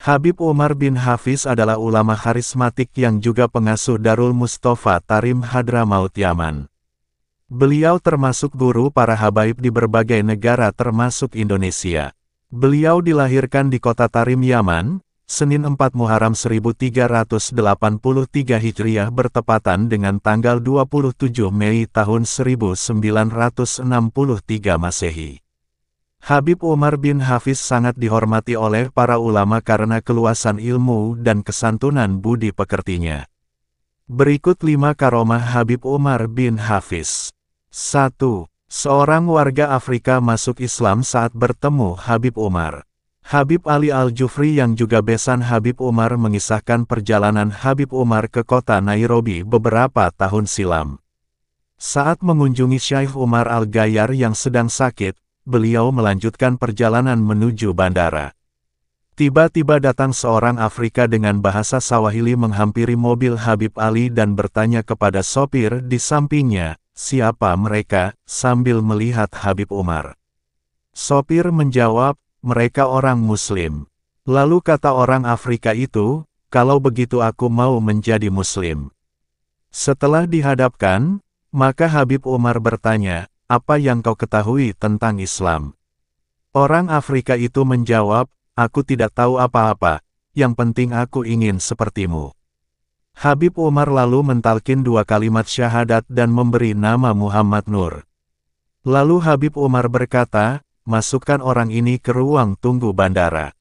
Habib Umar bin Hafiz adalah ulama karismatik yang juga pengasuh Darul Mustafa Tarim Hadramaut Yaman. Beliau termasuk guru para habaib di berbagai negara termasuk Indonesia. Beliau dilahirkan di kota Tarim, Yaman, Senin 4 Muharram 1383 Hijriah bertepatan dengan tanggal 27 Mei tahun 1963 Masehi. Habib Umar bin Hafiz sangat dihormati oleh para ulama karena keluasan ilmu dan kesantunan budi pekertinya. Berikut 5 karomah Habib Umar bin Hafiz. 1. Seorang warga Afrika masuk Islam saat bertemu Habib Umar. Habib Ali Al-Jufri yang juga besan Habib Umar mengisahkan perjalanan Habib Umar ke kota Nairobi beberapa tahun silam. Saat mengunjungi Syekh Umar Al-Gayar yang sedang sakit, beliau melanjutkan perjalanan menuju bandara. Tiba-tiba datang seorang Afrika dengan bahasa Swahili menghampiri mobil Habib Ali dan bertanya kepada sopir di sampingnya, siapa mereka, sambil melihat Habib Umar. Sopir menjawab, mereka orang Muslim. Lalu kata orang Afrika itu, kalau begitu aku mau menjadi Muslim. Setelah dihadapkan, maka Habib Umar bertanya, apa yang kau ketahui tentang Islam? Orang Afrika itu menjawab, aku tidak tahu apa-apa, yang penting aku ingin sepertimu. Habib Umar lalu mentalkin 2 kalimat syahadat dan memberi nama Muhammad Nur. Lalu Habib Umar berkata, masukkan orang ini ke ruang tunggu bandara.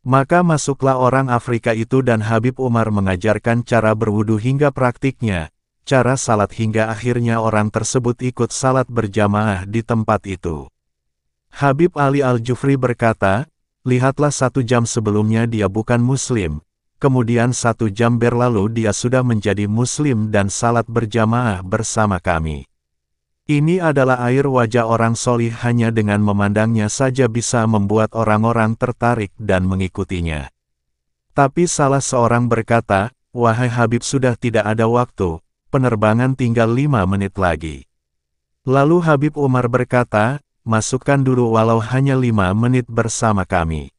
Maka masuklah orang Afrika itu dan Habib Umar mengajarkan cara berwudu hingga praktiknya, cara salat hingga akhirnya orang tersebut ikut salat berjamaah di tempat itu. Habib Ali Al-Jufri berkata, lihatlah 1 jam sebelumnya dia bukan Muslim, kemudian 1 jam berlalu dia sudah menjadi Muslim dan salat berjamaah bersama kami. Ini adalah air wajah orang solih, hanya dengan memandangnya saja bisa membuat orang-orang tertarik dan mengikutinya. Tapi salah seorang berkata, wahai Habib, sudah tidak ada waktu, penerbangan tinggal 5 menit lagi. Lalu Habib Umar berkata, masukkan dulu walau hanya 5 menit bersama kami.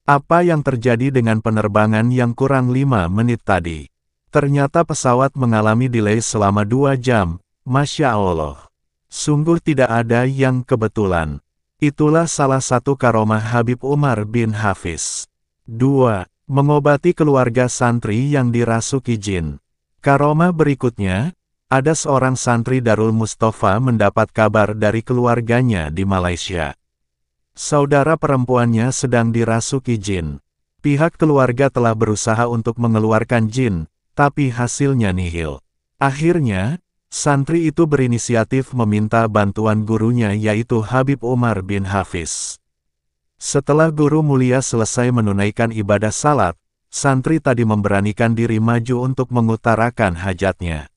Apa yang terjadi dengan penerbangan yang kurang 5 menit tadi? Ternyata pesawat mengalami delay selama 2 jam, Masya Allah. Sungguh tidak ada yang kebetulan. Itulah salah satu karomah Habib Umar bin Hafiz. 2. Mengobati keluarga santri yang dirasuki jin. Karomah berikutnya, ada seorang santri Darul Mustafa mendapat kabar dari keluarganya di Malaysia. Saudara perempuannya sedang dirasuki jin. Pihak keluarga telah berusaha untuk mengeluarkan jin, tapi hasilnya nihil. Akhirnya, santri itu berinisiatif meminta bantuan gurunya yaitu Habib Umar bin Hafiz. Setelah guru mulia selesai menunaikan ibadah salat, santri tadi memberanikan diri maju untuk mengutarakan hajatnya.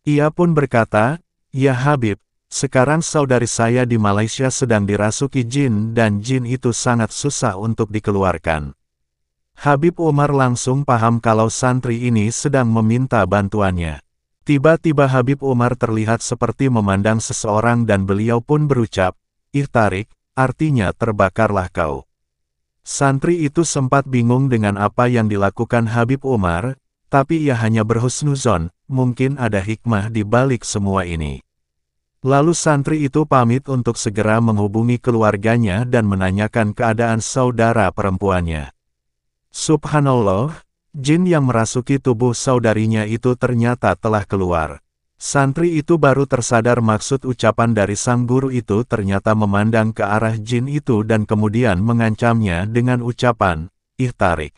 Ia pun berkata, ya Habib, sekarang saudari saya di Malaysia sedang dirasuki jin dan jin itu sangat susah untuk dikeluarkan. Habib Umar langsung paham kalau santri ini sedang meminta bantuannya. Tiba-tiba Habib Umar terlihat seperti memandang seseorang dan beliau pun berucap, ihtarik, artinya terbakarlah kau. Santri itu sempat bingung dengan apa yang dilakukan Habib Umar, tapi ia hanya berhusnuzon, mungkin ada hikmah di balik semua ini. Lalu santri itu pamit untuk segera menghubungi keluarganya dan menanyakan keadaan saudara perempuannya. Subhanallah, jin yang merasuki tubuh saudarinya itu ternyata telah keluar. Santri itu baru tersadar maksud ucapan dari sang guru itu, ternyata memandang ke arah jin itu dan kemudian mengancamnya dengan ucapan, ihtarik.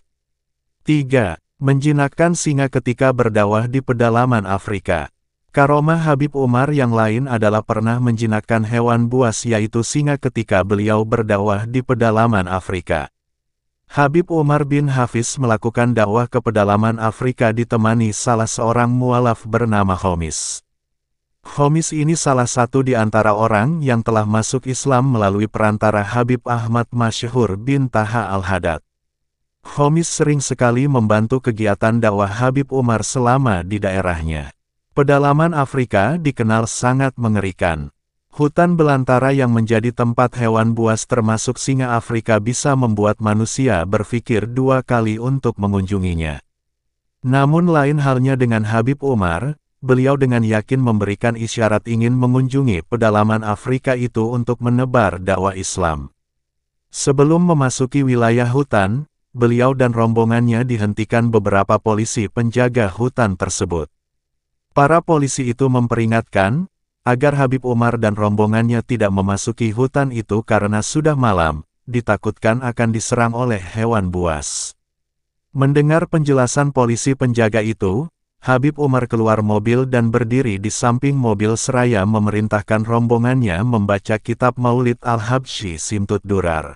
3. Menjinakkan singa ketika berdakwah di pedalaman Afrika. Karomah Habib Umar yang lain adalah pernah menjinakkan hewan buas yaitu singa ketika beliau berdakwah di pedalaman Afrika. Habib Umar bin Hafiz melakukan dakwah ke pedalaman Afrika ditemani salah seorang mualaf bernama Khomis. Khomis ini salah satu di antara orang yang telah masuk Islam melalui perantara Habib Ahmad Masyhur bin Taha Al-Haddad. Khomis sering sekali membantu kegiatan dakwah Habib Umar selama di daerahnya. Pedalaman Afrika dikenal sangat mengerikan. Hutan belantara yang menjadi tempat hewan buas termasuk singa Afrika bisa membuat manusia berpikir dua kali untuk mengunjunginya. Namun lain halnya dengan Habib Umar, beliau dengan yakin memberikan isyarat ingin mengunjungi pedalaman Afrika itu untuk menebar dakwah Islam. Sebelum memasuki wilayah hutan, beliau dan rombongannya dihentikan beberapa polisi penjaga hutan tersebut. Para polisi itu memperingatkan, agar Habib Umar dan rombongannya tidak memasuki hutan itu karena sudah malam, ditakutkan akan diserang oleh hewan buas. Mendengar penjelasan polisi penjaga itu, Habib Umar keluar mobil dan berdiri di samping mobil seraya memerintahkan rombongannya membaca kitab Maulid Al-Habsyi Simtud Durar.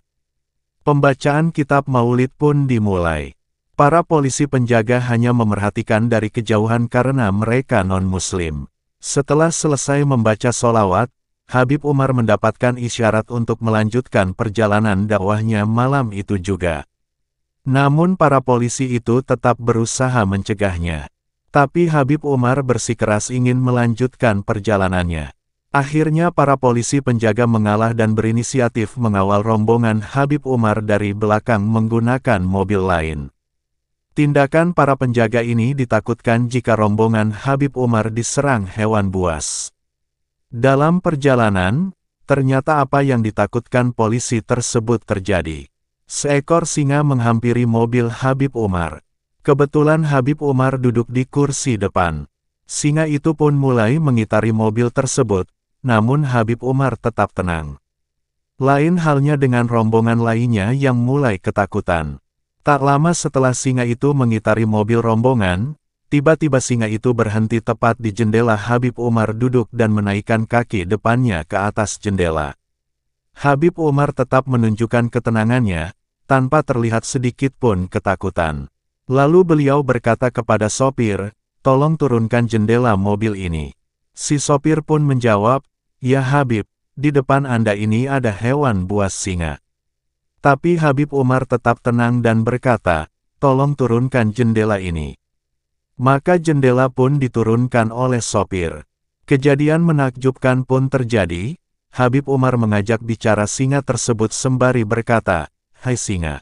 Pembacaan kitab Maulid pun dimulai. Para polisi penjaga hanya memerhatikan dari kejauhan karena mereka non-muslim. Setelah selesai membaca sholawat, Habib Umar mendapatkan isyarat untuk melanjutkan perjalanan dakwahnya malam itu juga. Namun para polisi itu tetap berusaha mencegahnya. Tapi Habib Umar bersikeras ingin melanjutkan perjalanannya. Akhirnya para polisi penjaga mengalah dan berinisiatif mengawal rombongan Habib Umar dari belakang menggunakan mobil lain. Tindakan para penjaga ini ditakutkan jika rombongan Habib Umar diserang hewan buas. Dalam perjalanan, ternyata apa yang ditakutkan polisi tersebut terjadi. Seekor singa menghampiri mobil Habib Umar. Kebetulan Habib Umar duduk di kursi depan. Singa itu pun mulai mengitari mobil tersebut, namun Habib Umar tetap tenang. Lain halnya dengan rombongan lainnya yang mulai ketakutan. Tak lama setelah singa itu mengitari mobil rombongan, tiba-tiba singa itu berhenti tepat di jendela Habib Umar duduk dan menaikkan kaki depannya ke atas jendela. Habib Umar tetap menunjukkan ketenangannya, tanpa terlihat sedikit pun ketakutan. Lalu beliau berkata kepada sopir, "Tolong turunkan jendela mobil ini." Si sopir pun menjawab, "Ya Habib, di depan Anda ini ada hewan buas singa." Tapi Habib Umar tetap tenang dan berkata, "Tolong turunkan jendela ini." Maka jendela pun diturunkan oleh sopir. Kejadian menakjubkan pun terjadi. Habib Umar mengajak bicara singa tersebut sembari berkata, "Hai singa,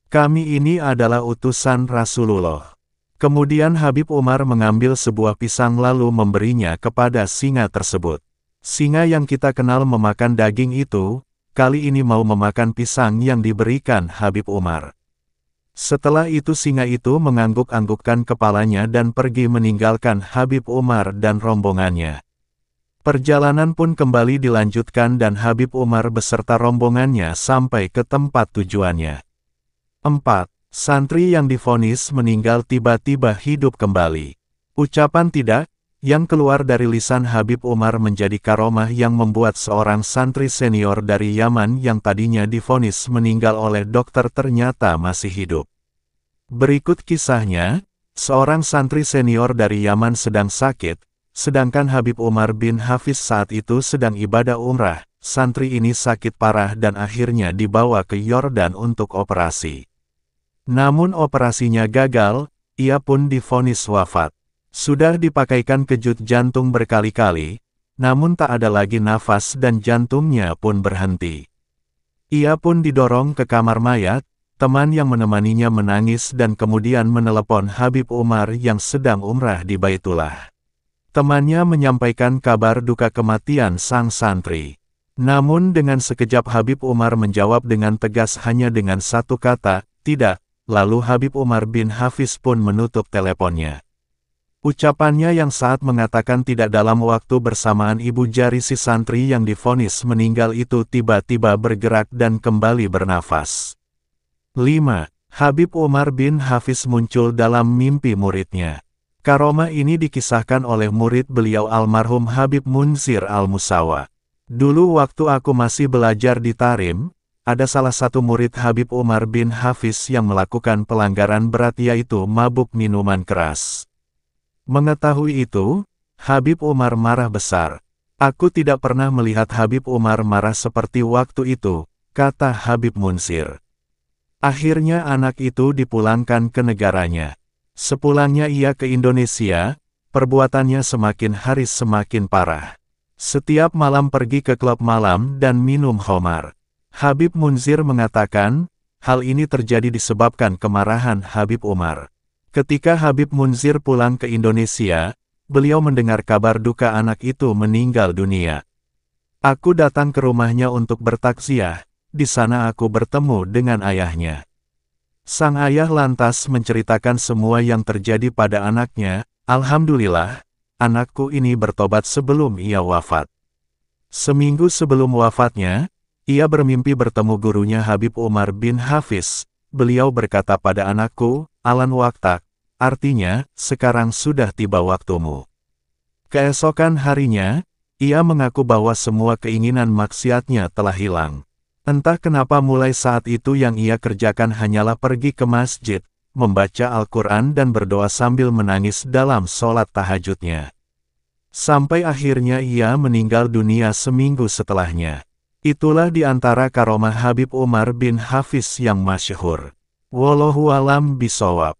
kami ini adalah utusan Rasulullah." Kemudian Habib Umar mengambil sebuah pisang lalu memberinya kepada singa tersebut. Singa yang kita kenal memakan daging itu, kali ini mau memakan pisang yang diberikan Habib Umar. Setelah itu singa itu mengangguk-anggukkan kepalanya dan pergi meninggalkan Habib Umar dan rombongannya. Perjalanan pun kembali dilanjutkan dan Habib Umar beserta rombongannya sampai ke tempat tujuannya. 4. Santri yang divonis meninggal tiba-tiba hidup kembali. Ucapan tidak yang keluar dari lisan Habib Umar menjadi karomah yang membuat seorang santri senior dari Yaman yang tadinya divonis meninggal oleh dokter ternyata masih hidup. Berikut kisahnya, seorang santri senior dari Yaman sedang sakit, sedangkan Habib Umar bin Hafiz saat itu sedang ibadah umrah. Santri ini sakit parah dan akhirnya dibawa ke Yordan untuk operasi. Namun operasinya gagal, ia pun divonis wafat. Sudah dipakaikan kejut jantung berkali-kali, namun tak ada lagi nafas dan jantungnya pun berhenti. Ia pun didorong ke kamar mayat, teman yang menemaninya menangis dan kemudian menelepon Habib Umar yang sedang umrah di Baitullah. Temannya menyampaikan kabar duka kematian sang santri. Namun dengan sekejap Habib Umar menjawab dengan tegas hanya dengan satu kata, "Tidak." Lalu Habib Umar bin Hafiz pun menutup teleponnya. Ucapannya yang saat mengatakan tidak dalam waktu bersamaan ibu jari si santri yang divonis meninggal itu tiba-tiba bergerak dan kembali bernafas. 5. Habib Umar bin Hafiz muncul dalam mimpi muridnya. Karomah ini dikisahkan oleh murid beliau almarhum Habib Munzir Al-Musawa. "Dulu waktu aku masih belajar di Tarim, ada salah satu murid Habib Umar bin Hafiz yang melakukan pelanggaran berat yaitu mabuk minuman keras. Mengetahui itu, Habib Umar marah besar. Aku tidak pernah melihat Habib Umar marah seperti waktu itu," kata Habib Munzir. Akhirnya anak itu dipulangkan ke negaranya. Sepulangnya ia ke Indonesia, perbuatannya semakin hari semakin parah. Setiap malam pergi ke klub malam dan minum khamar. Habib Munzir mengatakan, hal ini terjadi disebabkan kemarahan Habib Umar. Ketika Habib Munzir pulang ke Indonesia, beliau mendengar kabar duka anak itu meninggal dunia. Aku datang ke rumahnya untuk bertakziah, di sana aku bertemu dengan ayahnya. Sang ayah lantas menceritakan semua yang terjadi pada anaknya. Alhamdulillah, anakku ini bertobat sebelum ia wafat. Seminggu sebelum wafatnya, ia bermimpi bertemu gurunya Habib Umar bin Hafiz. Beliau berkata pada anakku, Alan Waktak, artinya, sekarang sudah tiba waktumu. Keesokan harinya, ia mengaku bahwa semua keinginan maksiatnya telah hilang. Entah kenapa mulai saat itu yang ia kerjakan hanyalah pergi ke masjid, membaca Al-Quran dan berdoa sambil menangis dalam sholat tahajudnya. Sampai akhirnya ia meninggal dunia seminggu setelahnya. Itulah di antara karomah Habib Umar bin Hafiz yang masyhur. Wallahu a'lam bishawab.